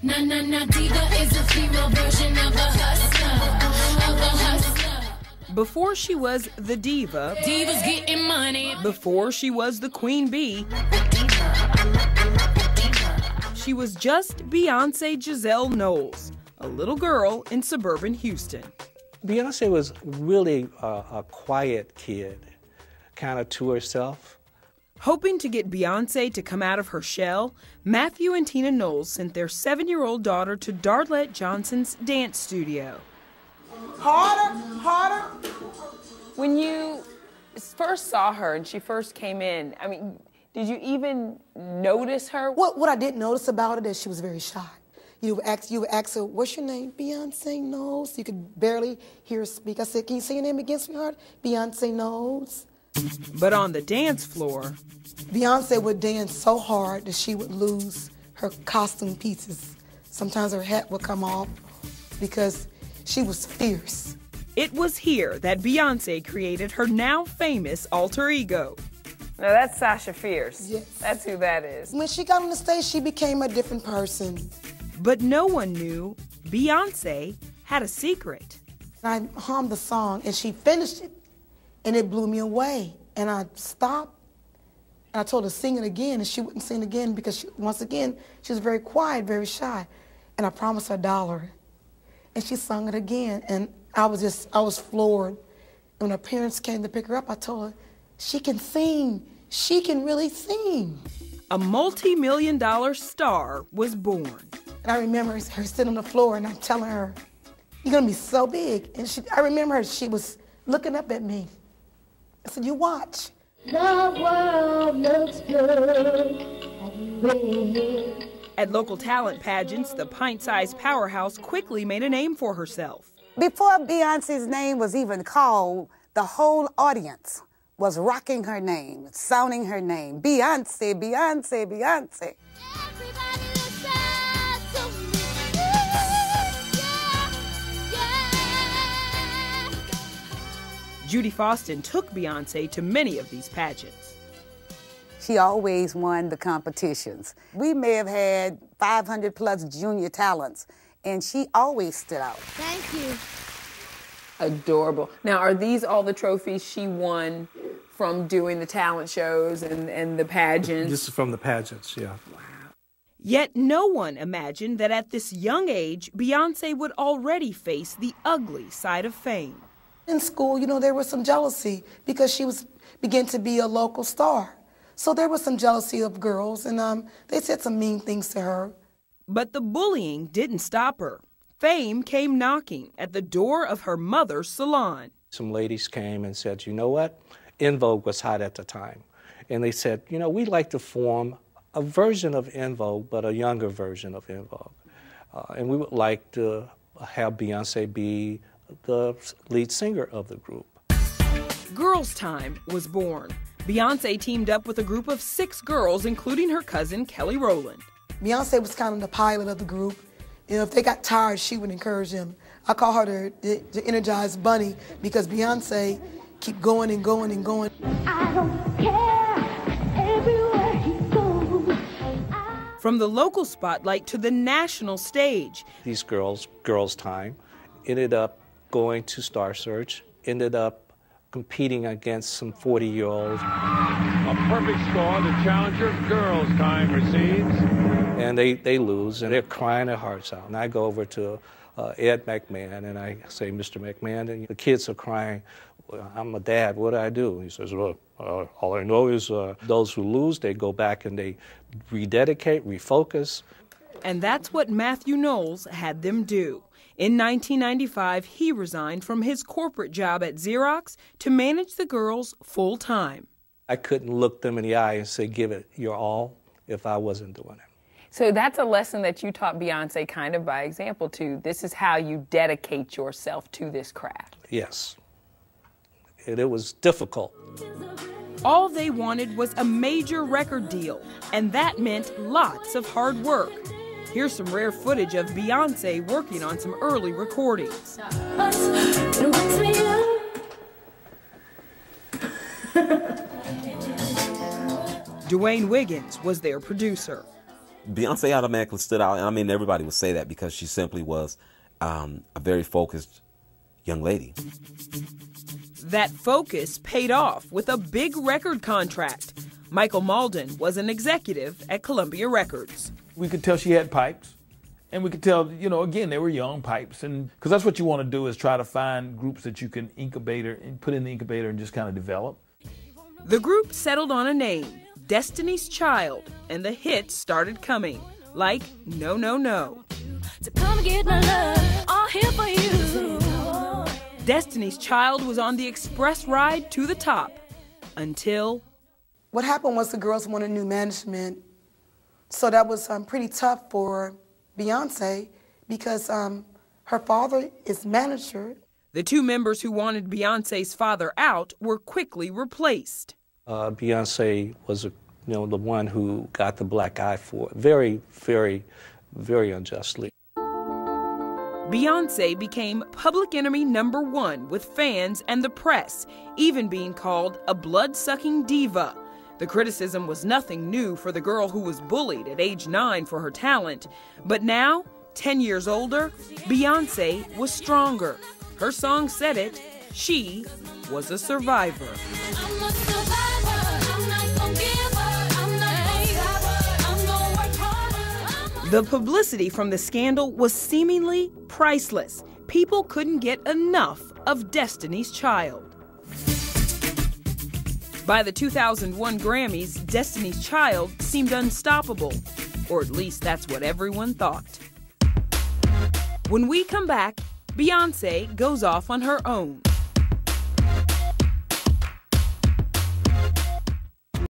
Na na na, diva is a female version of a hustler. Before she was the diva, Divas getting money. Before she was the queen bee, she was just Beyonce Giselle Knowles, a little girl in suburban Houston. Beyonce was really a quiet kid, kind of to herself. Hoping to get Beyonce to come out of her shell, Matthew and Tina Knowles sent their 7-year-old daughter to Darlette Johnson's dance studio. Harder, harder. When you first saw her and she first came in, I mean, did you even notice her? What I didn't notice about her is she was very shy. You would ask her, what's your name? Beyonce Knowles. You could barely hear her speak. I said, can you say your name again, sweetheart? Beyonce Knowles. But on the dance floor, Beyonce would dance so hard that she would lose her costume pieces. Sometimes her hat would come off because she was fierce. It was here that Beyonce created her now famous alter ego. No, that's Sasha Fierce. Yes. That's who that is. When she got on the stage, she became a different person. But no one knew Beyonce had a secret. I hummed the song, and she finished it, and it blew me away. And I stopped, and I told her to sing it again, and she wouldn't sing again because, once again, she was very quiet, very shy. And I promised her $1. And she sung it again, and I was floored. When her parents came to pick her up, I told her, she can sing. She can really sing. A multi-million-dollar star was born. And I remember her sitting on the floor, and I'm telling her, you're gonna be so big. And I remember she was looking up at me. I said, you watch. The world looks good. At local talent pageants, the pint-sized powerhouse quickly made a name for herself. Before Beyonce's name was even called, the whole audience was rocking her name, sounding her name. Beyonce, Beyonce, Beyonce. Everybody listen to me. Yeah. Judy Faustin took Beyonce to many of these pageants. She always won the competitions. We may have had 500 plus junior talents, and she always stood out. Thank you. Adorable. Now, are these all the trophies she won from doing the talent shows and the pageants? This is from the pageants, yeah. Wow. Yet no one imagined that at this young age, Beyonce would already face the ugly side of fame. In school, there was some jealousy because she began to be a local star. So there was some jealousy of girls, and they said some mean things to her. But the bullying didn't stop her. Fame came knocking at the door of her mother's salon. Some ladies came and said, you know what? En Vogue was hot at the time. And they said, we'd like to form a version of En Vogue, but a younger version of En Vogue. And we would like to have Beyonce be the lead singer of the group. Girls' Time was born. Beyonce teamed up with a group of 6 girls, including her cousin, Kelly Rowland. Beyonce was kind of the pilot of the group. If they got tired, she would encourage them. I call her the energized bunny because Beyonce keep going and going and going. I don't care everywhere he goes. From the local spotlight to the national stage. These Girls' Time, ended up going to Star Search, ended up competing against some 40-year-olds. A perfect score, the challenger Girls' Time receives. And they lose, and they're crying their hearts out. And I go over to Ed McMahon, and I say, Mr. McMahon, and the kids are crying, well, I'm a dad, what do I do? He says, well, all I know is those who lose, they go back and they rededicate, refocus. And that's what Matthew Knowles had them do. In 1995, he resigned from his corporate job at Xerox to manage the girls full-time. I couldn't look them in the eye and say, give it your all, if I wasn't doing it. So that's a lesson that you taught Beyonce kind of by example too. This is how you dedicate yourself to this craft. Yes. It was difficult. All they wanted was a major record deal, and that meant lots of hard work. Here's some rare footage of Beyonce working on some early recordings. Dwayne Wiggins was their producer. Beyonce automatically stood out, and I mean, everybody would say that because she simply was a very focused young lady. That focus paid off with a big record contract. Michael Malden was an executive at Columbia Records. We could tell she had pipes, and we could tell, you know, again, they were young pipes, and because that's what you want to do is try to find groups that you can incubate and put in the incubator and just kind of develop. The group settled on a name, Destiny's Child, and the hits started coming, like No, No, No. To come get my love, all here for you. Destiny's Child was on the express ride to the top until... What happened was the girls wanted new management, so that was pretty tough for Beyonce because her father is manager. The two members who wanted Beyonce's father out were quickly replaced. Beyonce was, the one who got the black eye for it, very, very, very unjustly. Beyonce became public enemy #1 with fans and the press, even being called a blood-sucking diva. The criticism was nothing new for the girl who was bullied at age 9 for her talent. But now, 10 years older, Beyonce was stronger. Her song said it. She was a survivor. I'm a survivor. I'm not gonna give up. I'm not gonna stop. I'm gonna work harder. The publicity from the scandal was seemingly priceless. People couldn't get enough of Destiny's Child. By the 2001 Grammys, Destiny's Child seemed unstoppable, or at least that's what everyone thought. When we come back, Beyonce goes off on her own.